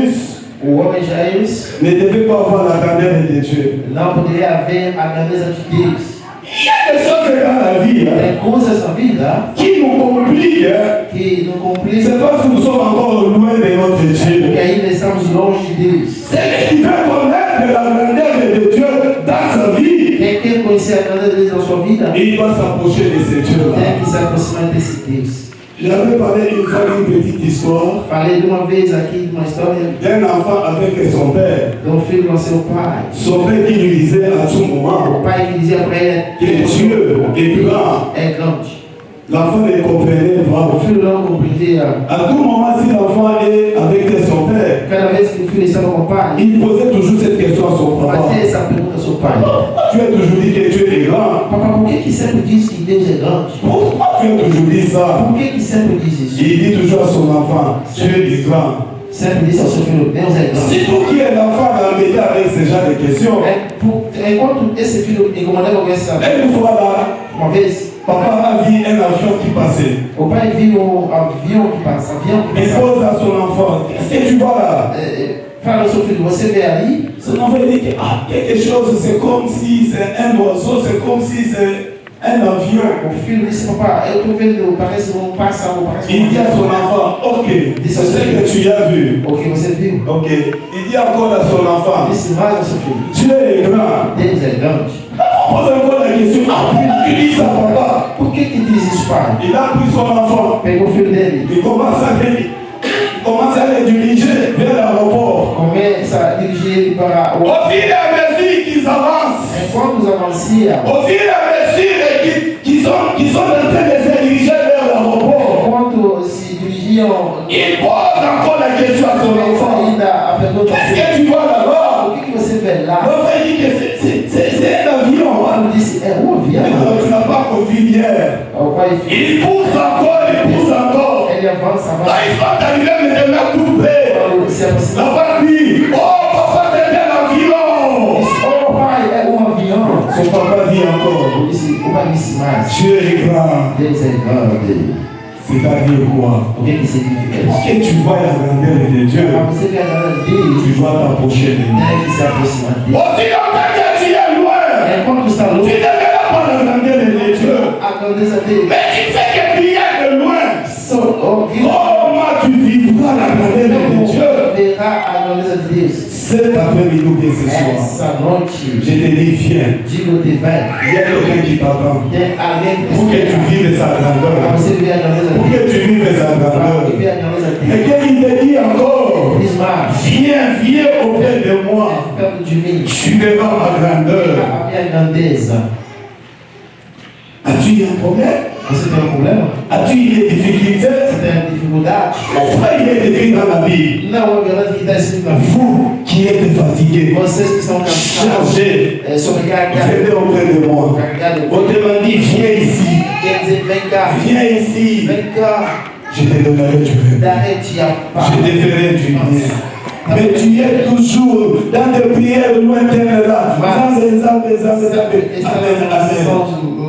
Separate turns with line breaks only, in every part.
Jairus
O homem Jairus
ne devait pas avoir la grandeur de Dieu.
não poderia haver a grandeza de Deus.
Il y a des choses dans la vie
Tem coisas na vida
qui nous compliquent.
que não complicam,
C'est parce que nous sommes encore loin de notre Dieu.
porque ainda estamos longe de Deus.
C'est qui veut connaître la grandeur de Dieu dans sa vie.
Quem quer conhecer a grandeza de Deus na sua vida,
Et il doit s'approcher de ce Dieu-là.
tem que se aproximar desse Deus.
J'avais parlé une fois d'une petite histoire
Falei de uma vez aqui de uma história
d'un enfant avec son père.
de um filho com seu pai.
Son père qui lui disait à tout moment
O pai que dizia para ele
que Dieu est grand.
é grande.
L'enfant ne comprenait
O
pas.
filho não compreendia.
À tout moment, si l'enfant est avec son père,
Cada vez que o filho estava com o pai,
il posait toujours cette question à son papa.
fazia essa pergunta ao seu pai:
Tu as toujours dit que Dieu est grand.
Papa, por que sempre diz que Deus é grande?
Pourquoi tu as toujours dit ça?
Por que sempre diz isso?
Il dit toujours à son enfant, Dieu est grand.
Sempre diz ao seu filho: Deus é grande.
Si pour qui est l'enfant dans le média avec ce genre de questions,
Enquanto esse filho incomodava com essa,
une fois là,
uma vez,
papa a vu un avion qui passait.
o pai viu um avião que passa,
Il pose à son enfant, qu'est-ce que tu vois là?
Fala ao seu filho: você vê ali?
Son enfant dit que quelque chose, c'est comme si c'est un oiseau, c'est comme si c'est un avion.
O filho disse: Papá, eu estou vendo, parece um pássaro, parece
Il dit à son enfant, ok, c'est ce que tu as vu.
O que você viu?
Ok. Il dit encore à son enfant,
Disse mais ao seu filho:
Dieu est grand.
Deus é grande.
Pose encore la question, il dit ça papa.
Por que diz isso, pai?
Il a pris son enfant,
Pegou o filho dele,
il commence à le diriger vers l'aéroport.
começa a dirigir ele para o.
Au fil et à mesure qu'ils avancent,
Enquanto os avancia,
au fil et à mesure qu'ils sont en train de se diriger vers l'aéroport,
enquanto se dirigiam,
il pose encore la question à son enfant.
ainda a pergunta:
Qu'est-ce que tu vois là-bas?
O que você vê lá?
L'enfant dit que c'est un avion.
Ele disse: É um avião.
Tu n'as pas compris hier.
O pai e filho,
Il pousse encore.
ele avança,
Là,
avança.
ils sont arrivés maintenant tout près.
Quando se aproxima,
L'enfant dit, oh papa, c'est un avion.
disse: Oh pai, é um avião.
Son papa dit encore,
O pai disse mais:
Dieu est grand.
Deus é grande.
C'est-à-dire quoi?
O que significa
Pour
isso?
que tu vois la grandeur de Dieu,
Para você ver a grandeza de Deus,
tu dois t'approcher de lui.
tem que se aproximar dele.
Aussi longtemps que tu es loin,
Enquanto está
tu
longe,
ne verras pas la grandeur de Dieu.
a grandeza dele.
Mais tu fais que prier de loin. Comment tu vivras la grandeur de Dieu?
verá a grandeza de Deus.
Cet après-midi ou bien ce soir,
Essa noite,
je te dis, viens.
digo-te, vai.
Il y a quelqu'un qui t'attend.
Tem alguém que
Pour que tu vives sa
para
grandeur.
você ver a grandeza
Pour
de
que
Deus.
tu vives sa
Para
grandeur.
ver a grandeza de
Et
Deus.
qu'il te dit encore,
Diz mais,
viens auprès de moi.
perto de mim,
Tu verras ma grandeur.
a minha grandeza.
As-tu un problème?
Você tem um problema?
As-tu des difficultés?
Você tem dificuldade?
N'est-ce pas, il est écrit dans la Bible.
Não, é verdade que está escrito na Bíblia.
Vous qui êtes fatigués,
Vocês que estão cansados,
chargés,
sobrecarregados,
venez auprès de moi.
carregados,
Autrement dit, viens ici.
quer dizer, vem cá,
Viens ici.
vem cá,
Je te donnerai du bien.
darei-te a paz.
Je te ferai du bien. Mais tu es toujours dans des prières lointaines là. Amen, amen.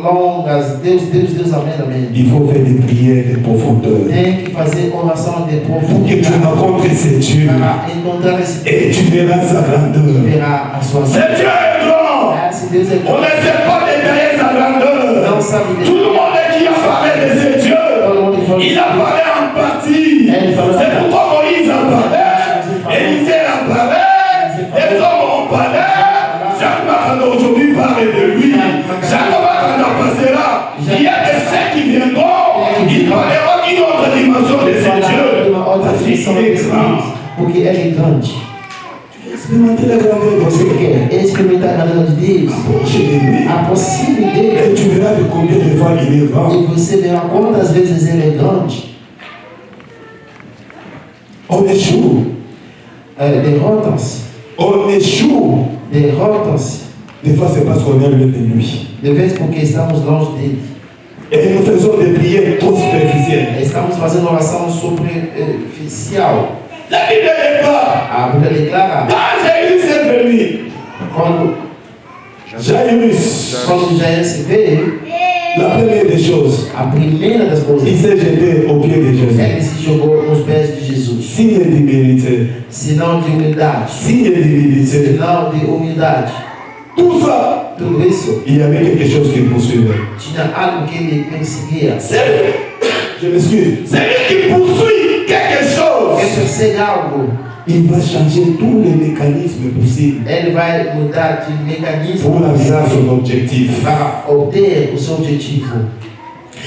Longas, Deus, amém, amém.
Il faut faire des prières de profondeur.
Tem que fazer oração de
Pour que tu
profundidade
rencontres ce Dieu.
para encontrar esse Deus
Et tu verras sa
e
grandeur.
verá a sua
Ce Dieu est grand.
Se Deus é
On ne sait pas détailler sa grandeur.
não sabe
Tout le monde qui a parlé de ce Dieu,
todo mundo que fala
il a parlé en partie. C'est pourquoi Moïse a parlé, Élisée a parlé, les hommes ont parlé. Jacques Macando aujourd'hui parle de lui. Jacques Macando passera. Il y a des saints qui viendront. Ils parleront d'une autre dimension de ce Dieu. Parce qu'il est grand.
porque ele é grande.
Expérimenter la grandeur de
Você
Dieu.
quer experimentar a grandeza de Deus?
Approche de lui.
Aproxime
Et
dele
tu verras de combien de fois il est grand.
e você verá quantas vezes ele é grande.
On échoue.
Derrotam-se.
On échoue.
Derrotam-se.
Des fois, c'est parce qu'on est loin de lui.
De vez porque estamos longe dele.
Et nous faisons des prières trop superficielles.
Estamos fazendo oração superficial.
La Bible déclare,
A Bíblia declara
quand Jairus est venu,
quando Jairus veio,
la première des choses,
a primeira das coisas,
il s'est jeté aux pieds de Jésus.
ele se jogou nos pés de Jesus.
Signe d'humilité.
Sinal de humildade.
Signe d'humilité.
Sinal de humildade.
Tout ça,
Tudo isso
il y avait quelque chose qui le poursuivait.
tinha algo que ele perseguia.
Je m'excuse. C'est lui qui poursuit quelque chose.
Ele persegue algo.
Il va changer tous les mécanismes possibles
Ele vai mudar de mecanismo
pour atteindre son objectif.
para obter o seu objetivo.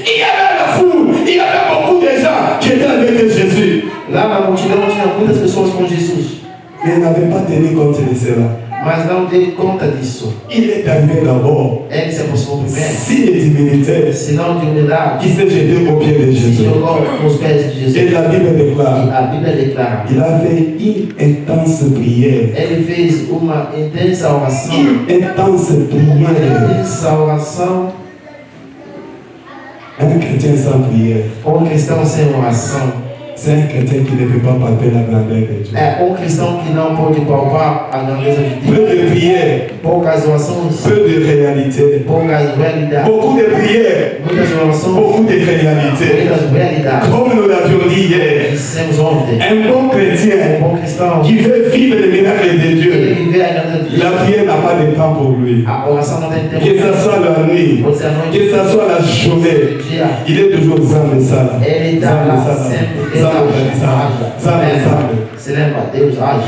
Il y avait la foule, il y avait beaucoup de gens qui étaient avec Jésus.
Lá na multidão tinha muitas pessoas com Jesus,
Mais il n'avait pas tenu compte de cela.
mas não deu conta disso.
Il est arrivé d'abord,
Ele se aproximou primeiro,
signe d'humilité,
sinal de humildade,
qui s'est jeté aux pieds de
se
Jésus.
jogou nos pés de
Et
Jesus.
la Bible
E
déclare,
a Bíblia declara,
il a fait une intense prière.
ele fez uma intensa oração.
Une intense
Uma
prière.
intensa oração.
Un chrétien sans prière,
Cristão sem oração
c'est un chrétien qui ne peut pas palper la grandeur de Dieu.
é cristão que não pode palpar a grandeza de
Peu
Deus.
de prières,
Poucas orações,
peu de réalité.
poucas realidades.
Beaucoup de prières,
Muitas orações,
beaucoup de réalité.
muitas realidades.
Comme nous l'avions dit hier,
Dissemos ontem,
un bon chrétien
cristão
qui veut vivre les miracles de
ele
Dieu,
viver a grandeza de
la
Deus.
prière n'a pas de temps pour lui.
A oração não tem tempo.
Que ce soit la nuit,
Pode ser a noite,
que ce soit la journée,
dia.
il est toujours sans le sale.
Ele está lá sempre. Ele
Sans le sale. Sans le sale.
Se lembra, Deus age.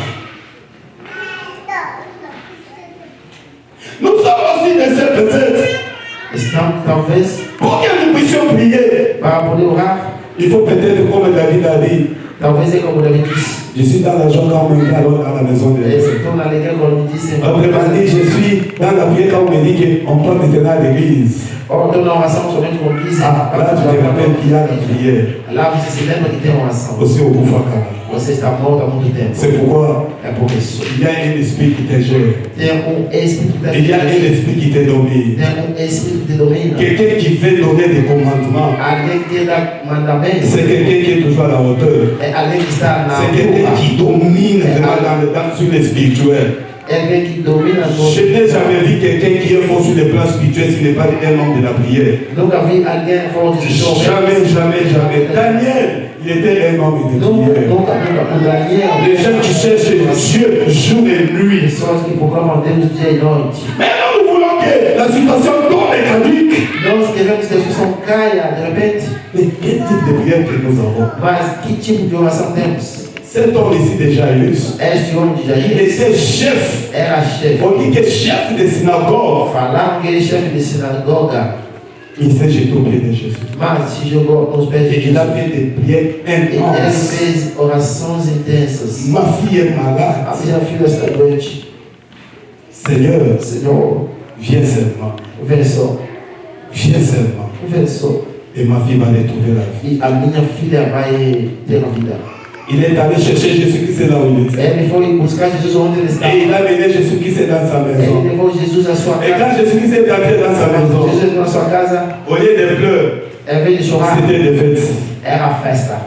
Nous sommes aussi des seuls peut-être.
Então, talvez,
Pour que nous puissions prier,
para poder orar,
il faut peut-être, comme David a dit,
talvez é como David disse.
je suis dans la joie quand on me dit alors dans la maison de Dieu.
Estou na alegria quando me disse.
Autrement dit, je suis dans la prière quand on me dit qu'on peut maintenant à l'église.
Estou na oração somente quando disse.
Ah, là, tu te rappelles qu'il y a la prière.
Lá você se lembra que tem oração.
Aussi au Boufaka.
Você está morto há muito tempo.
C'est pourquoi
É por isso.
il y a un esprit qui te gère.
Tem espírito que
Il y a un esprit qui te domine.
Tem espírito que domina.
Quelqu'un qui veut donner des commandements.
Alguém que dá mandamento.
C'est quelqu'un qui est toujours à la hauteur.
É alguém que está na
C'est quelqu'un
altura.
qui domine vraiment sur le spirituel.
É alguém que domina todo.
Je n'ai jamais vu quelqu'un qui est fort sur le plan spirituel s'il n'est pas un homme de la prière.
Nunca vi alguém forte de
Jamais, jamais, jamais. Daniel, il était un homme de prière.
Nunca. O Daniel.
Les gens qui cherchent Dieu jour et nuit.
Pessoas que proclamam Deus dia e noite.
Maintenant, nous voulons que la situation tombe et caduque.
Nós queremos que a discussão caia de repente.
Mais quel type de prière que nous avons?
Mas que tipo de oração temos?
Cet homme ici de Jairus,
Este homem de
il
Jair
était chef.
era chefe.
On dit que chef de synagogue.
Falaram que ele é chefe de sinagoga,
Il s'est jeté au pied de Jésus.
mas se jogou nos pés de
Et il a
Jesus.
fait des prières
Ele
intenses.
fez orações intensas.
Ma fille est
A
malade.
minha filha está doente.
Seigneur,
Senhor,
viens seulement.
vê só,
Viens seulement.
vê só.
Et ma fille va retrouver la vie.
E a minha filha vai ter a vida.
Il est allé chercher Jésus-Christ là où il était.
Ele foi buscar Jesus onde ele estava.
Et il a mené Jésus-Christ dans sa maison.
Ele levou Jesus à sua
Et
casa.
quand Jésus-Christ est entré dans sa maison,
Jesus entrou na sua casa,
au lieu de pleurs,
ao invés de chorar,
c'était des fêtes.
era festa.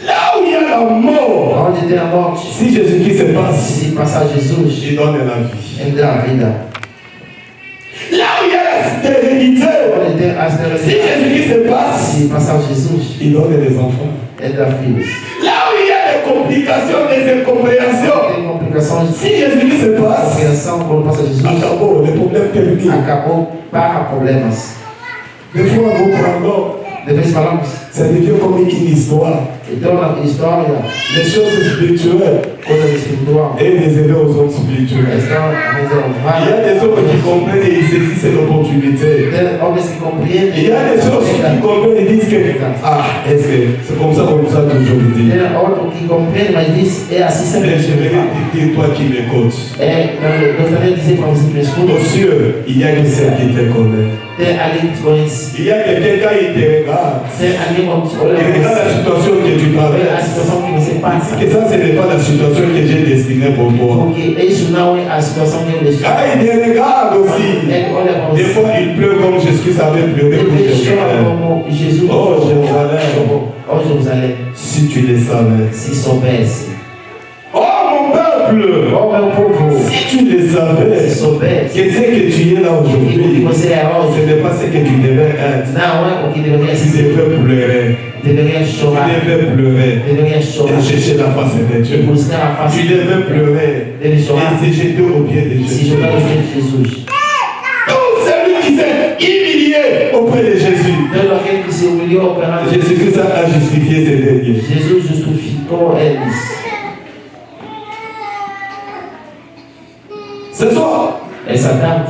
Là où il y a la mort,
Onde tem a morte,
si Jésus-Christ se passe,
se passar Jesus,
il donne la vie.
ele dá a vida.
Là où il y a la stérilité,
Onde tem a
si
esterilidade,
Jésus-Christ se passe,
se passar Jesus,
il donne les enfants.
ele dá filhos.
Là où il y a des complications, des incompréhensions,
Tem complicações,
si Jésus-Christ se passe,
compreensão quando passa Jesus,
acabou, les problèmes terminent.
acabou para problemas.
Des fois, nous prenons,
De vez falamos,
ça devient comme une histoire.
então na história,
Les choses spirituelles
coisas espirituais,
et les aider aux hommes spirituels.
estão
Il y
reservadas.
a des hommes qui comprennent et ils saisissent l'opportunité.
Tem homens que compreendem.
Il y a des hommes qui comprennent et disent que, ah, est-ce que c'est comme ça qu'on nous a toujours dit.
Tem outro que compreende, mas diz, é assim sempre.
Mais je vais te dire, toi qui m'écoutes,
Eu gostaria de dizer para você que me escuta,
aux cieux, il y a quelqu'un qui te connaît.
tem alguém que te conhece,
Il y a quelqu'un quand il te regarde,
tem alguém quando te
il
olha para
regarde la
você,
situation que tu
vê a
traverses.
situação que você
Il
passa,
dit que ça, ce n'est pas la situation que j'ai destinée pour toi.
porque isso não é a situação que eu deixei.
Ah, il te regarde aussi.
Ele olha para
Des
você,
fois, il pleut comme Jésus savait pleurer pour
ele chora
Jérusalem.
como Jesus.
Oh, Jérusalem.
Oh, Jerusalém,
Si tu le savais.
se soubesse.
Oh, mon peuple.
Oh, meu povo,
Si tu le
se
savais,
soubesse.
que ce que tu es là
E o que
aujourd'hui,
você é
ce
hoje
n'est pas ce que tu devais être.
não é o que deveria
Tu
ser.
devais pleurer.
Tu devais
pleurer et chercher la face de Dieu. Tu devais pleurer et se jeter au pied de Jésus. Tout celui qui s'est humilié auprès de Jésus, Jésus-Christ a justifié ces derniers.
Jesus justificou eles.
Ce soir,
Essa tarde,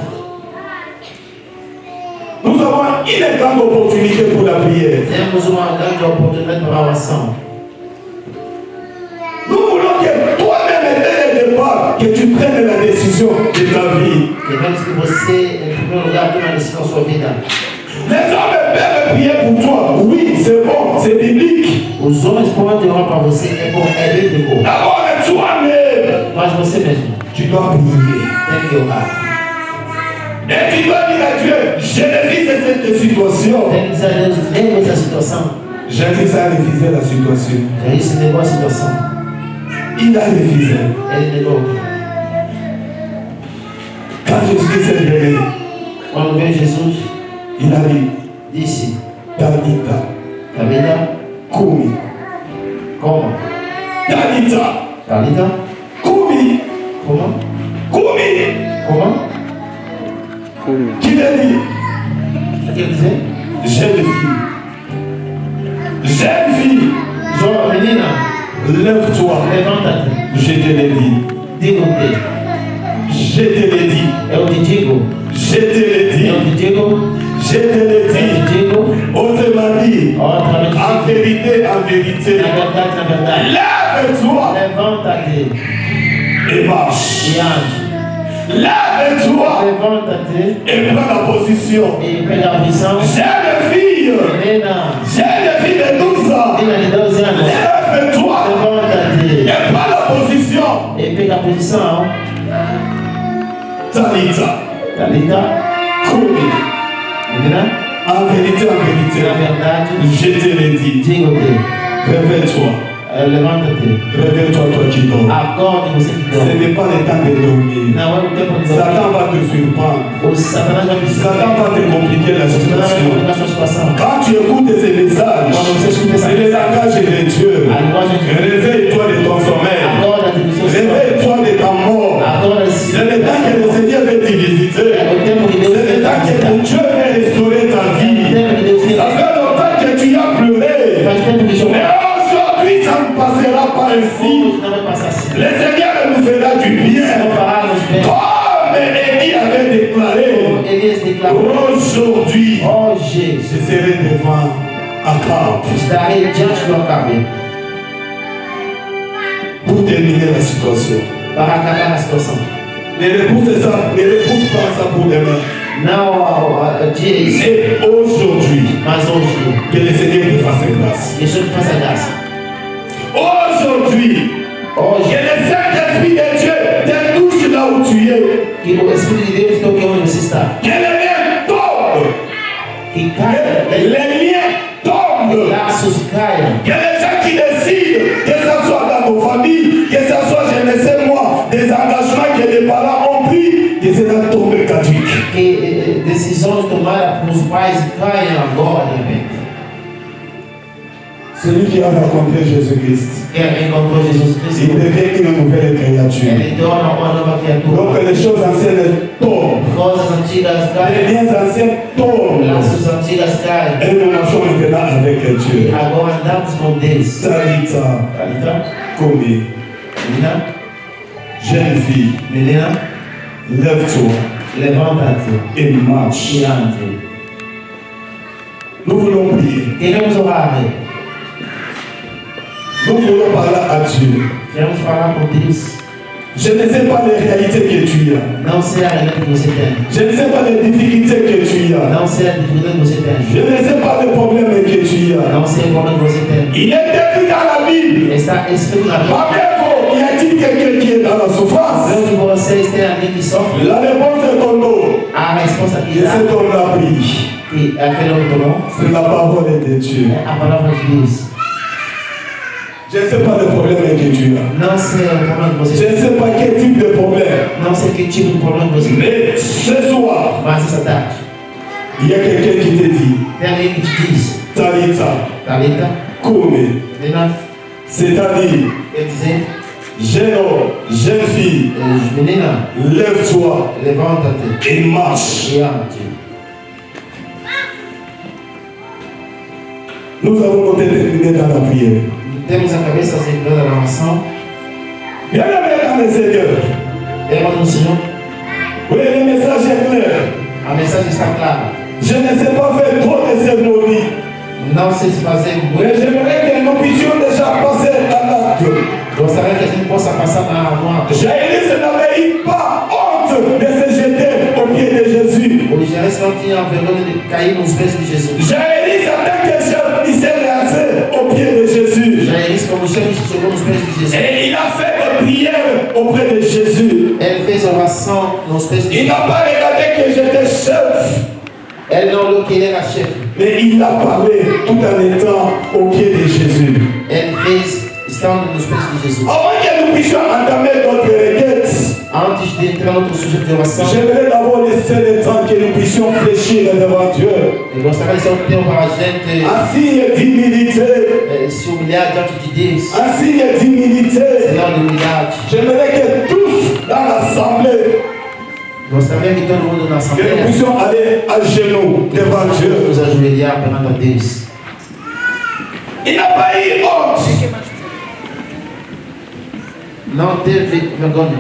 nous avons une grande opportunité pour la prière.
temos uma grande oportunidade para a oração.
Nous voulons que toi-même, dès le départ, que tu prennes la décision de ta vie.
Queremos que você, em primeiro lugar, tome uma decisão na sua vida.
Les hommes peuvent prier pour toi. Oui, c'est bon, c'est biblique.
Os homens podem orar para você, é bíblico.
D'abord, toi-même,
Mas você mesmo
tu dois prier.
tem que orar.
Et tu dois dire à Dieu, je refuse cette situation.
Tem que dizer a Deus, lembra dessa situação.
Jésus a refusé la situation.
Jesus negou a situação.
Il a refusé.
Ele negou.
Quand Jésus s'est réveillé,
Quando veio Jesus,
il a dit,
disse:
Tabitha,
Talita,
Kumi.
coma.
Tabitha,
Talita,
Kumi.
coma.
Kumi.
Coma.
Qui l'a dit?
Quer dizer?
Jeune fille. Jeune fille.
João, menina,
Lève-toi.
levanta-te.
Je te l'ai dit.
Digo-te.
Je te l'ai dit.
Eu te digo.
Je te l'ai dit.
Eu te digo.
Je te l'ai
Eu
dit.
te digo.
Autrement dit,
Outra vez.
en vérité,
Na verdade.
lève-toi
Levanta-te
et marche.
e ande.
Lève-toi
Levanta-te
et prends la position.
e pega a posição.
Jeune fille,
Helena,
jeune fille de 12 ans,
menina de 12 anos.
lève-toi
Levanta-te
et prends la position.
e pega a posição.
Talita,
Talita,
Kumi.
menina,
En vérité,
na verdade,
je te l'ai dit.
digo-te.
Réveille-toi.
Levanta-te.
Réveille-toi, toi qui dors.
Acorde você que
Ce
dorme.
n'est pas le temps de dormir.
Não é o tempo de
Satan
dormir.
va te surprendre.
O Satanás vai me
Satan va te compliquer la
Satanás vai
situation.
complicar a sua situação.
Quand tu écoutes ces messages, c'est le langage de Dieu.
A linguagem de Deus.
Réveille-toi de ton sommeil.
Acorda-te do seu sono.
Réveille-toi de ta mort.
Acorda-se.
C'est le temps que le Seigneur veut te visiter.
É o tempo que Deus
C'est le temps que ton Dieu veut restaurer ta
É o
vie.
tempo que Deus
Ça
fez.
fait longtemps que tu as pleuré.
Faz tempo que
Mais
chorou.
aujourd'hui, ça ne passera pas ainsi.
Não vai passar assim.
Le Seigneur nous fera du bien.
Não fará-nos bem.
Comme Élie avait déclaré,
Elias declarou:
aujourd'hui,
hoje
je serai devant Akab
estarei diante do Acabe
pour terminer la situation.
para acabar a situação.
Ne repousse pas ça pour demain.
Não diz,
C'est aujourd'hui
mas hoje.
que le Seigneur te fasse grâce.
Deixa eu te fazer graça.
Aujourd'hui, que
Hoje,
le Saint-Esprit de Dieu te touche là où tu es.
que o Espírito de Deus toque onde você está.
Que les liens tombent.
Que caia,
Que les liens tombent.
laços caiam.
Que les gens qui décident, que ce soit dans nos familles, que ce soit, je ne sais moi, des engagements que les parents ont pris, que cela tombe caduque.
Que decisões tomadas pelos pais caiam agora de repente.
Celui qui a rencontré Jésus-Christ,
Quem encontrou Jesus
il
Cristo,
devient une nouvelle créature.
ele torna uma nova
Donc
criatura.
les choses anciennes tombent,
Coisas antigas
les
caem,
liens anciens tombent,
laços antigas caem.
et nous marchons maintenant avec Dieu.
Agora andamos com Deus.
Talita,
Talita,
Komi,
menina,
jeune fille,
menina,
lève-toi
levanta-te
et marche.
e ande.
Nous voulons prier.
Queremos orar,
Nous voulons parler à Dieu.
queremos falar com Deus.
Je ne sais pas les réalités que tu as.
Não sei a realidade que você tem.
Je ne sais pas les difficultés que tu as.
Não sei a dificuldade que você tem.
Je ne sais pas les problèmes que tu as.
Não sei o problema que você tem.
Il est écrit dans la Bible.
Está escrito na Bíblia.
Parmi vous, y a-t-il quelqu'un qui est dans la souffrance?
Onde vocês têm alguém que sofre,
La réponse est ton nom.
a resposta que
Et
dá,
c'est ton appris.
que aquele homem tomou,
C'est la parole de Dieu.
é a palavra de Deus.
Je ne sais pas le problème que tu as.
Não sei o problema que você
Je
tem.
ne sais pas quel type de problème.
Não sei que tipo de problema que você tem.
Mais ce soir,
Mas essa tarde,
il y a quelqu'un qui te dit,
tem alguém que te diz:
Talita,
Talita,
Kourme.
Nina,
C'est-à-dire,
elle disait,
jeune homme, jeune fille,
Nina,
lève-toi
levante ta tête
et marche.
et ante.
Nous avons nos têtes inclinées dans la prière.
Temos a cabeça inclinada na oração.
Bien aimé dans le Seigneur.
Irmão no Senhor,
Oui, le message est clair.
a mensagem está clara.
Je ne sais pas faire trop de cérémonies.
Não sei se fazer
Mais
muito.
j'aimerais que nous puissions déjà passer à l'acte.
Gostaria que a gente possa passar no ato.
Jairus n'avait eu pas honte de se jeter aux pieds de Jésus.
O Jairus não tinha vergonha de cair nos pés de Jesus.
Jairus, en tant que chef, il s'est lancé aux pieds de Jésus.
Jairus, como chefe, chegou nos pés de Jesus.
Et il a fait des prières auprès de Jésus.
Ele fez oração nos pés de
Il
Jesus.
n'a pas regardé que j'étais chef,
Ele não olhou que ele era chefe.
mais il a parlé tout en étant aux pieds de Jésus.
Ele fez estando nos pés de Jesus.
Avant que nous puissions entamer notre requête,
Antes de entrar no outro sujeito de oração,
j'aimerais d'abord laisser le temps que nous puissions fléchir devant Dieu.
eu gostaria de ser um tempo para a gente
Un signe d'humilité,
se humilhar diante de Deus.
un signe d'humilité.
Sinal de humildade.
J'aimerais que tous dans l'assemblée,
Gostaria que todo mundo na
que nous
Assembleia
puissions aller à genoux devant Dieu.
nos ajoelhar perante a Deus.
Il n'a pas eu honte.
Não teve vergonha.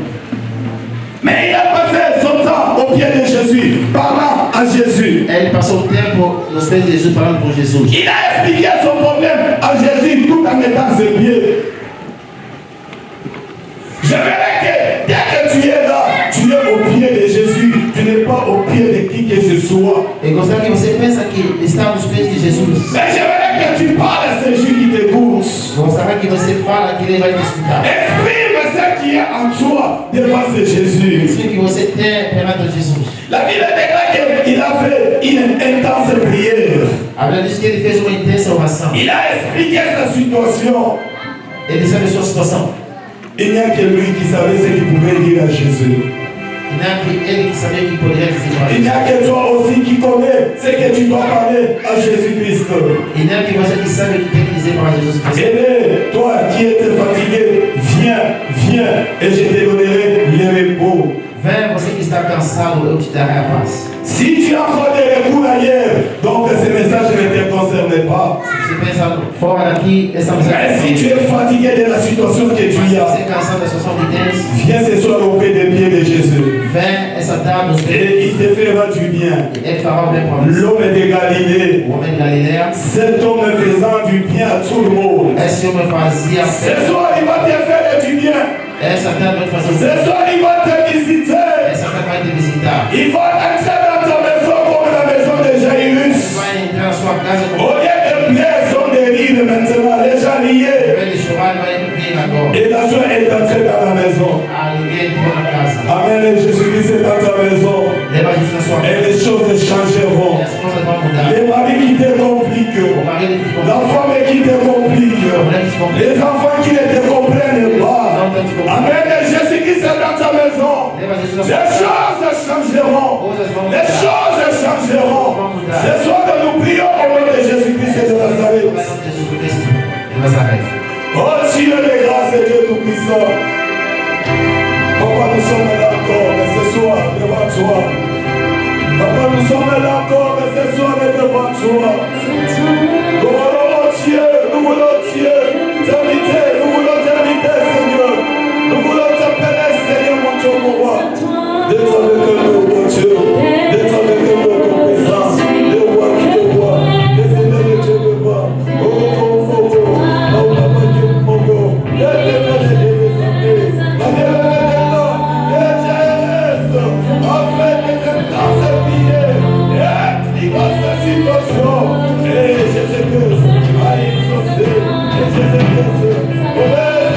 Mais il a passé son temps aux pieds de Jésus, parlant à Jésus.
Ele passou o tempo nos pés de Jesus falando com Jesus.
Il a expliqué son problème à Jésus tout en étant ses pieds. J'aimerais que dès que tu es là, tu es au pied de Jésus, tu n'es pas au pied de qui que ce soit.
Eu gostaria que você pensa que está nos pés de Jesus.
Mais j'aimerais que tu parles à celui qui t'écoute.
Gostaria que você fala que ele vai te escutar.
Exprime ce qui est en toi devant ce Jésus.
Isso que você tem perante Jesus.
La Bible déclare qu'il a fait une intense prière.
A Bíblia diz que ele fez uma intensa oração.
Il a expliqué sa situation.
Ele sabe a sua situação.
Il n'y a que lui qui savait ce qu'il pouvait dire à Jésus.
E não é que ele que sabia que poderia dizer para
Il n'y a que toi aussi qui connais ce que tu dois parler à Jésus-Christ.
E não é que você que sabe o que tem que dizer para Jesus Cristo.
Aimé, toi qui étais fatigué, viens et je te donnerai le repos.
Vem, você que está cansado, eu te darei a paz.
Si tu as encore des recours ailleurs, donc ce message ne te concerne pas.
Se você pensa fora daqui, essa
Mais si tu es fatigué de la situation que tu
Mas
as,
você cansado da situação que tens,
viens ce soir au pied des pieds de Jésus.
vem essa tarde nos pés.
Et il te fera du bien.
Ele fará o bem para você.
L'homme de Galilée,
O homem de Galileia,
cet homme faisant du bien à tout le monde.
esse homem fazia
Ce
fé.
soir, il va te faire du bien.
Essa tarde vai te fazer o
Ce
bem.
soir, il va te visiter.
Essa tarde vai te visitar.
Il va entrer dans ta maison comme la maison de Jairus.
Vai entrar na sua casa com
Au lieu de pleurs, sont des rires maintenant, les gens riaient.
ele chorar, ele vai rir agora.
Et la joie est entrée dans la maison.
Alguém entrou na casa.
Amen. Et Jésus-Christ est dans ta maison.
Leva Jesus na sua
Et
casa.
les choses
E
changeront.
as coisas vão mudar.
Les maris qui te
O
compliquent.
marido que
La
comprou,
femme qui te complique.
a mulher que se comprou,
Les enfants qui ne te